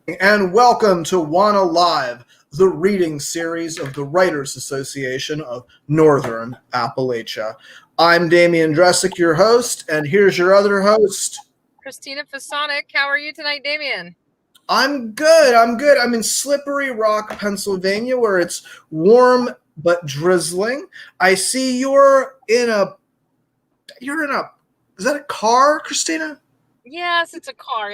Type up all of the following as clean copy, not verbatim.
And welcome to WANA Live, the reading series of the Writers Association of Northern Appalachia. I'm Damian Dressick, your host, and here's your other host, Christina Fasonic. How are you tonight, Damian? I'm good. I'm in Slippery Rock, Pennsylvania, where it's warm but drizzling. I see you're in a, is that a car, Christina? Yes, it's a car.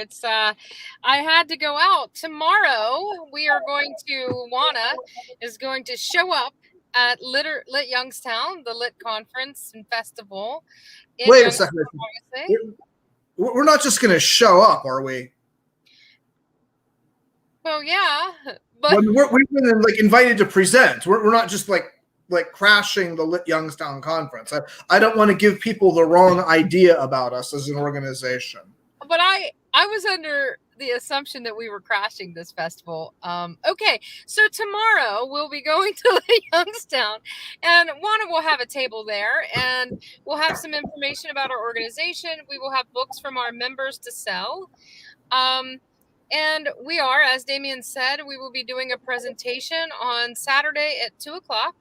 I had to go out tomorrow. We are going to WANA is going to show up at Lit Youngstown, the Lit Conference and Festival in Wait a Youngstown, second. obviously. We're not just going to show up, are we? Well, yeah, but We've been invited to present. We're not just like crashing the Lit Youngstown conference. I don't want to give people the wrong idea about us as an organization. But I was under the assumption that we were crashing this festival. Okay, so tomorrow we'll be going to Youngstown, and WANA will have a table there, and we'll have some information about our organization. We will have books from our members to sell. And we are, as Damian said, we will be doing a presentation on Saturday at 2 o'clock.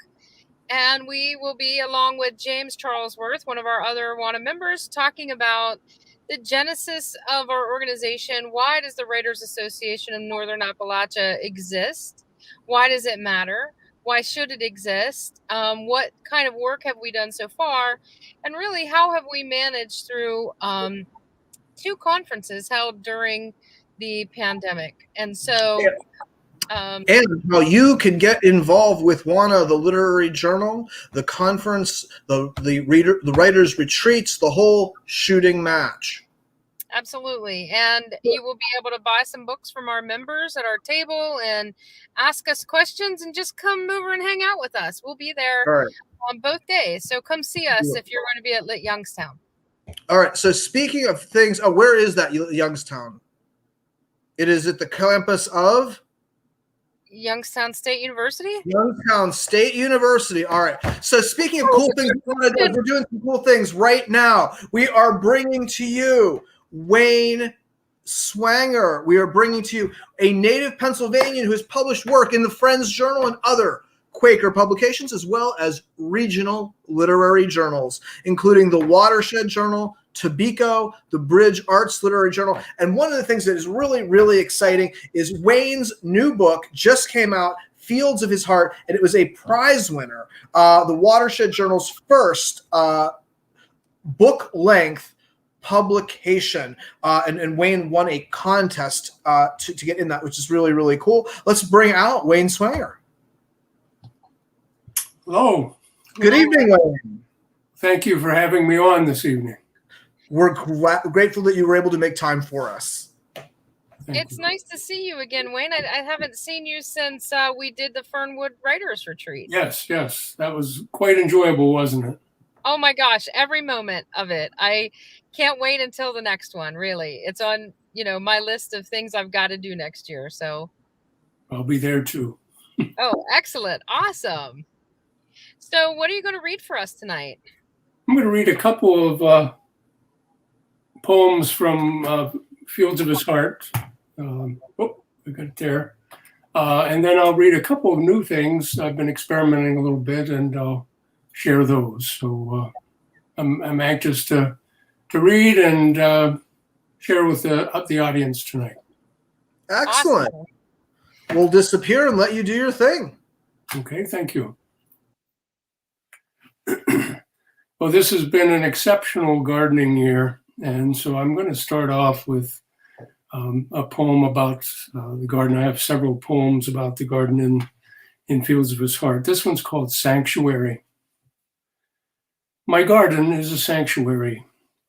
And we will be, along with James Charlesworth, one of our other WANA members, talking about the genesis of our organization. Why does the Writers Association of Northern Appalachia exist? Why does it matter? Why should it exist? What kind of work have we done so far? And really, how have we managed through 2 conferences held during the pandemic? And so... and how you can get involved with WANA, the literary journal, the conference, the writers' retreats, the whole shooting match. Absolutely. And you will be able to buy some books from our members at our table and ask us questions and just come over and hang out with us. We'll be there on both days. So come see us if you're going to be at Lit Youngstown. All right. So speaking of things, where is that Youngstown? It is at the campus of Youngstown State University? Youngstown State University. All right. So speaking of cool things, we're doing some cool things right now. We are bringing to you Wayne Swanger. We are bringing to you a native Pennsylvanian who has published work in the Friends Journal and other Quaker publications, as well as regional literary journals, including the Watershed Journal, Tobeco, the Bridge Arts Literary Journal. And one of the things that is really, really exciting is Wayne's new book just came out, Fields of His Heart, and it was a prize winner, the Watershed Journal's first book-length publication. And Wayne won a contest to get in that, which is really, really cool. Let's bring out Wayne Swanger. Hello. Good evening, Wayne. Thank you for having me on this evening. We're grateful that you were able to make time for us. It's nice to see you again, Wayne. I haven't seen you since we did the Fernwood Writers Retreat. Yes. That was quite enjoyable, wasn't it? Oh my gosh, every moment of it. I can't wait until the next one, really. It's on, my list of things I've got to do next year, so. I'll be there too. Oh, excellent. Awesome. So what are you going to read for us tonight? I'm going to read a couple of poems from Fields of His Heart. I got it there. And then I'll read a couple of new things. I've been experimenting a little bit, and I'll share those. So I'm anxious to read and share with the audience tonight. Excellent. Awesome. We'll disappear and let you do your thing. Okay, thank you. Well, this has been an exceptional gardening year, and so I'm going to start off with a poem about the garden. I have several poems about the garden in Fields of His Heart. This one's called Sanctuary. My garden is a sanctuary,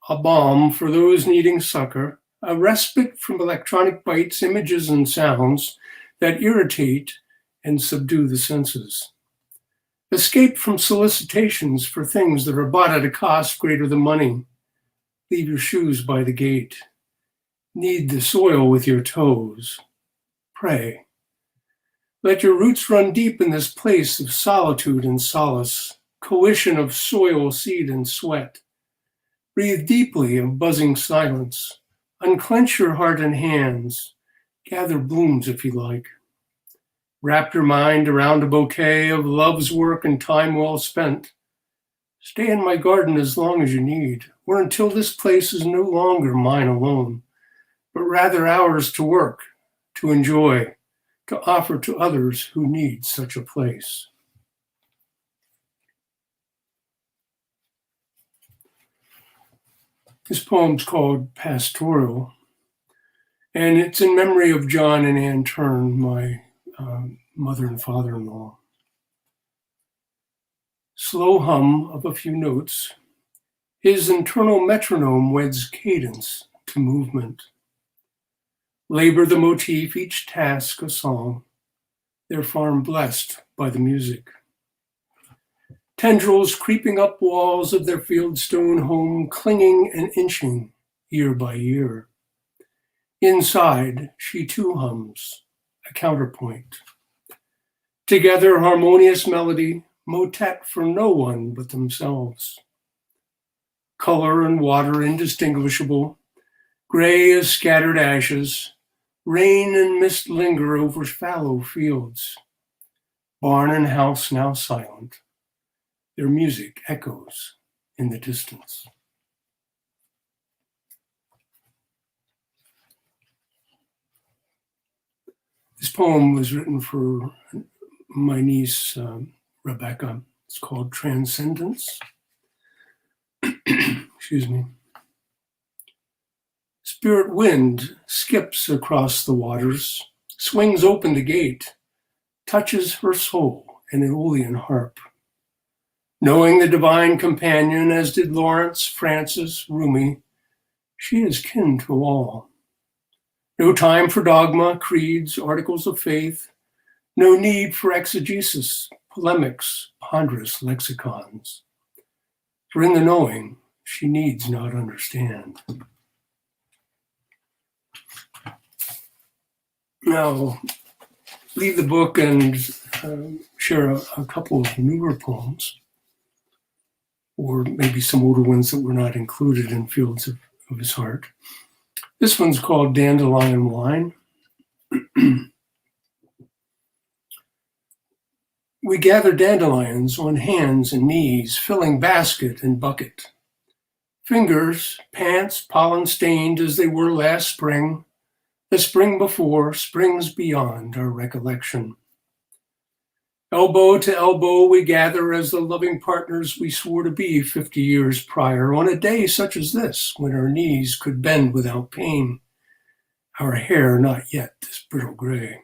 a balm for those needing succor, a respite from electronic bites, images, and sounds that irritate and subdue the senses. Escape from solicitations for things that are bought at a cost greater than money. Leave your shoes by the gate. Knead the soil with your toes. Pray. Let your roots run deep in this place of solitude and solace, coition of soil, seed, and sweat. Breathe deeply of buzzing silence. Unclench your heart and hands. Gather blooms if you like. Wrap your mind around a bouquet of love's work and time well spent. Stay in my garden as long as you need, or until this place is no longer mine alone, but rather ours to work, to enjoy, to offer to others who need such a place. This poem's called Pastoral, and it's in memory of John and Ann Turn, my mother and father-in-law. Slow hum of a few notes, his internal metronome weds cadence to movement. Labor the motif, each task a song, their farm blessed by the music. Tendrils creeping up walls of their fieldstone home, clinging and inching year by year. Inside, she too hums, a counterpoint. Together, harmonious melody, motet for no one but themselves. Color and water indistinguishable, gray as scattered ashes, rain and mist linger over fallow fields. Barn and house now silent, their music echoes in the distance. This poem was written for my niece, Rebecca. It's called Transcendence. Excuse me. Spirit wind skips across the waters, swings open the gate, touches her soul an Aeolian harp. Knowing the divine companion, as did Lawrence, Francis, Rumi, she is kin to all. No time for dogma, creeds, articles of faith, no need for exegesis, polemics, ponderous lexicons. For in the knowing, she needs not understand. Now, leave the book and share a couple of newer poems, or maybe some older ones that were not included in Fields of His Heart. This one's called Dandelion Wine. We gather dandelions on hands and knees, filling basket and bucket. Fingers, pants, pollen-stained as they were last spring, the spring before, springs beyond our recollection. Elbow to elbow we gather as the loving partners we swore to be 50 years prior, on a day such as this, when our knees could bend without pain, our hair not yet this brittle gray.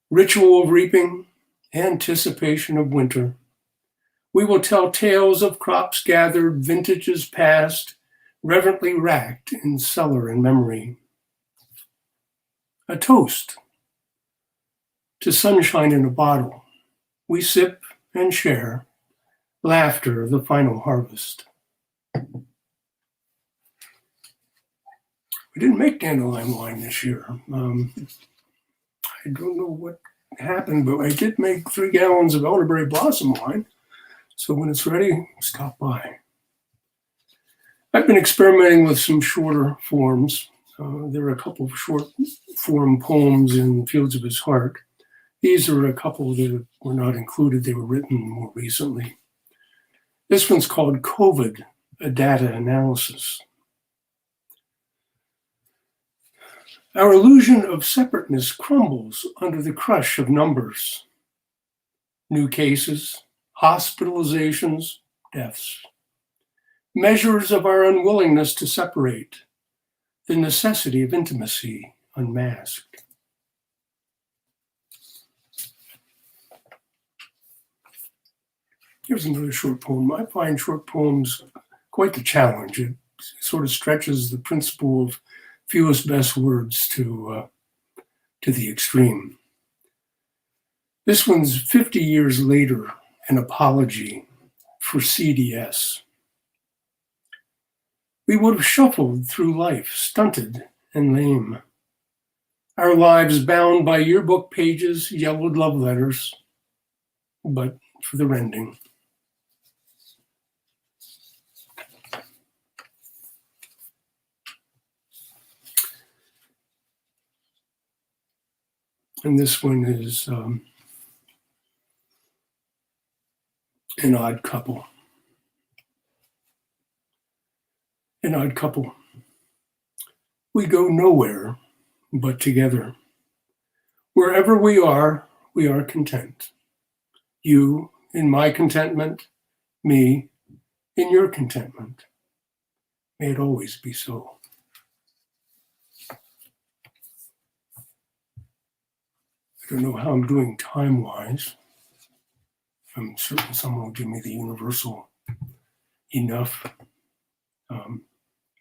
Ritual of reaping, anticipation of winter. We will tell tales of crops gathered, vintages past, reverently racked in cellar and memory. A toast to sunshine in a bottle. We sip and share, laughter of the final harvest. We didn't make dandelion wine this year. I don't know what happened, but I did make 3 gallons of elderberry blossom wine. So when it's ready, stop by. I've been experimenting with some shorter forms. There are a couple of short form poems in Fields of His Heart. These are a couple that were not included. They were written more recently. This one's called COVID, a data analysis. Our illusion of separateness crumbles under the crush of numbers. New cases, hospitalizations, deaths. Measures of our unwillingness to separate, the necessity of intimacy unmasked. Here's another short poem. I find short poems quite the challenge. It sort of stretches the principle of fewest best words to the extreme. This one's 50 years later, an apology for CDS. We would have shuffled through life, stunted and lame. Our lives bound by yearbook pages, yellowed love letters, but for the rending. And this one is An Odd Couple. An odd couple. We go nowhere but together. Wherever we are content. You in my contentment, me in your contentment. May it always be so. I don't know how I'm doing time-wise. I'm certain someone will give me the universal enough. Let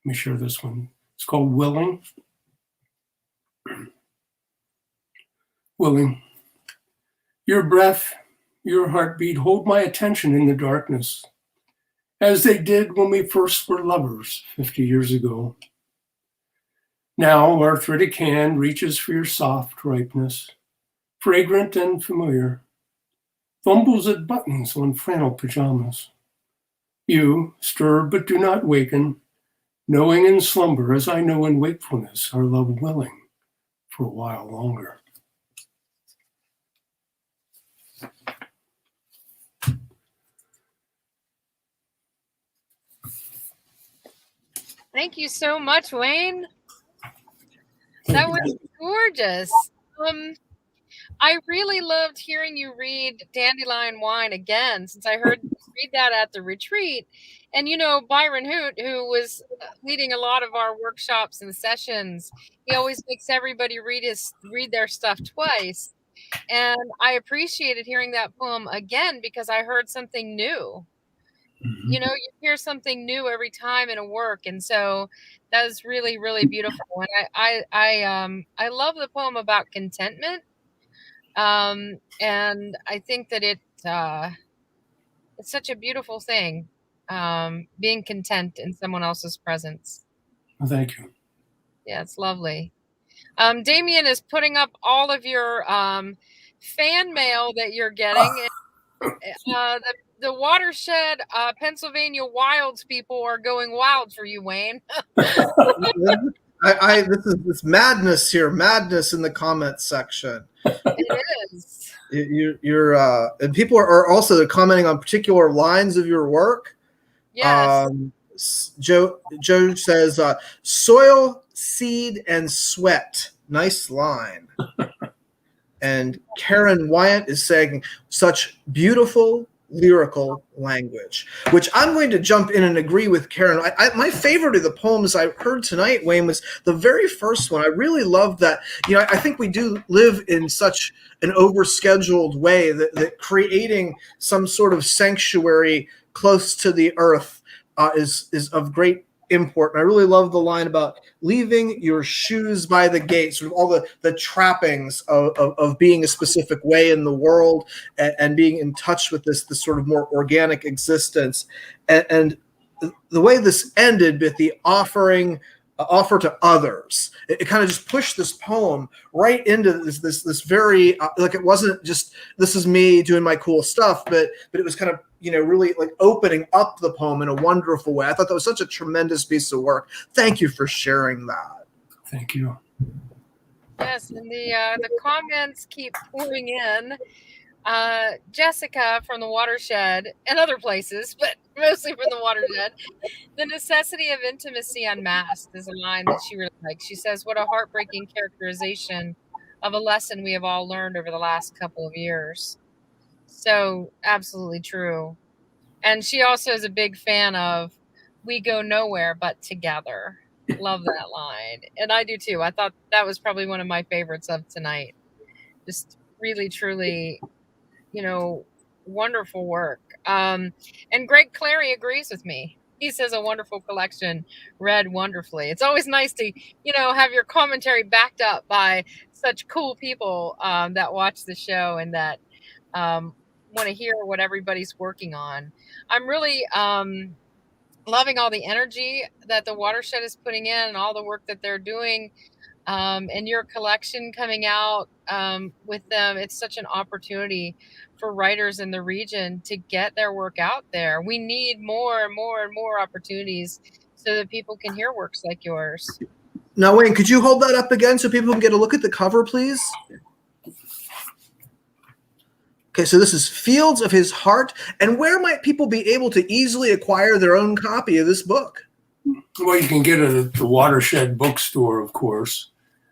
me share this one. It's called Willing. Willing. Your breath, your heartbeat hold my attention in the darkness, as they did when we first were lovers 50 years ago. Now arthritic hand reaches for your soft ripeness, fragrant and familiar, fumbles at buttons on flannel pajamas. You stir but do not waken, knowing in slumber as I know in wakefulness our love willing for a while longer. Thank you so much, Wayne. That was gorgeous. I really loved hearing you read Dandelion Wine again, since I heard you read that at the retreat. And you know, Byron Hoot, who was leading a lot of our workshops and sessions, he always makes everybody read their stuff twice. And I appreciated hearing that poem again because I heard something new. Mm-hmm. You know, you hear something new every time in a work, and so that was really, really beautiful. And I love the poem about contentment. And I think that it's such a beautiful thing, being content in someone else's presence. Well, thank you. Yeah, it's lovely. Damien is putting up all of your fan mail that you're getting. The Watershed, Pennsylvania Wilds people are going wild for you, Wayne. This madness here, madness in the comments section. It is. And people are also commenting on particular lines of your work. Yes. Joe says, soil, seed, and sweat. Nice line. And Karen Wyatt is saying, such beautiful lyrical language, which I'm going to jump in and agree with Karen. My favorite of the poems I heard tonight, Wayne, was the very first one. I really loved that. You know, I think we do live in such an overscheduled way that creating some sort of sanctuary close to the earth is of great import. And I really love the line about leaving your shoes by the gate, sort of all the trappings of being a specific way in the world and being in touch with this sort of more organic existence. And the way this ended with the offer to others, it kind of just pushed this poem right into this very like, it wasn't just this is me doing my cool stuff, but it was kind of, you know, really like opening up the poem in a wonderful way. I thought that was such a tremendous piece of work. Thank you for sharing that. Thank you. Yes, and the comments keep pouring in. Jessica from the Watershed and other places, but mostly from the Watershed. The necessity of intimacy unmasked is a line that she really likes. She says, what a heartbreaking characterization of a lesson we have all learned over the last couple of years. So absolutely true. And she also is a big fan of we go nowhere but together. Love that line. And I do too. I thought that was probably one of my favorites of tonight. Just really, truly, you know, wonderful work. And Greg Clary agrees with me. He says a wonderful collection, read wonderfully. It's always nice to, you know, have your commentary backed up by such cool people that watch the show and that want to hear what everybody's working on. I'm really loving all the energy that the Watershed is putting in and all the work that they're doing. And your collection coming out with them, it's such an opportunity for writers in the region to get their work out there. We need more and more and more opportunities so that people can hear works like yours. Now, Wayne, could you hold that up again so people can get a look at the cover, please? Okay, so this is Fields of His Heart. And where might people be able to easily acquire their own copy of this book? Well, you can get it at the Watershed bookstore, of course.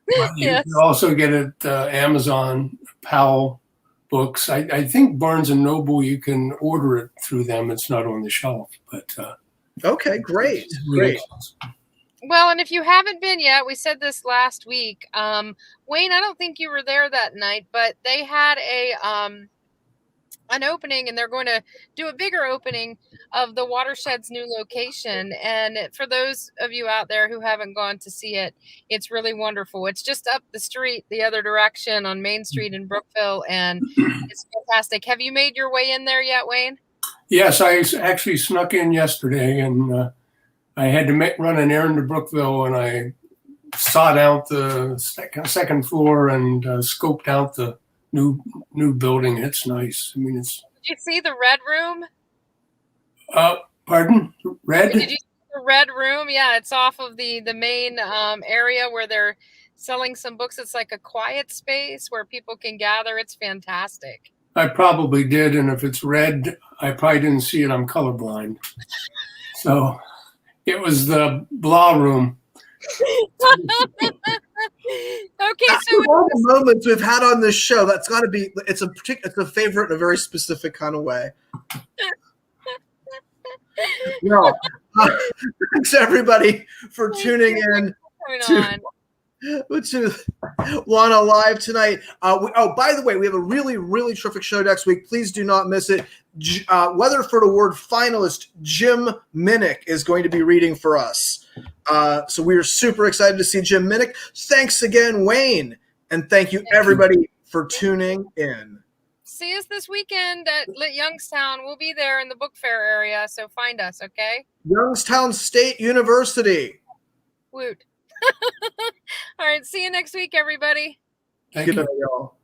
But you Yes. can also get it at Amazon, Powell Books. I think Barnes & Noble, you can order it through them. It's not on the shelf. But Okay, great. it's really close. Well, and if you haven't been yet, we said this last week. Wayne, I don't think you were there that night, but they had an opening, and they're going to do a bigger opening of the Watershed's new location. And for those of you out there who haven't gone to see it, it's really wonderful. It's just up the street, the other direction on Main Street in Brookville, and it's fantastic. Have you made your way in there yet, Wayne? Yes, I actually snuck in yesterday, and I had to run an errand to Brookville, and I sought out the second floor and scoped out the new building. It's nice. I mean, it's. Did you see the Red Room? Pardon? Red? Did you see the Red Room? Yeah, it's off of the main area where they're selling some books. It's like a quiet space where people can gather. It's fantastic. I probably did, and if it's red, I probably didn't see it. I'm colorblind. So it was the Blah Room. Okay, so After all the moments we've had on this show, that's got to be it's a favorite in a very specific kind of way. No, thanks everybody for tuning in to WANA Live tonight. By the way, we have a really, really terrific show next week. Please do not miss it. Weatherford Award finalist Jim Minnick is going to be reading for us. So we are super excited to see Jim Minnick. Thanks again, Wayne. And thank you, everybody, for tuning in. See us this weekend at Lit Youngstown. We'll be there in the book fair area, so find us, okay? Youngstown State University. Woot. All right, see you next week, everybody. Thank Good you. night, y'all.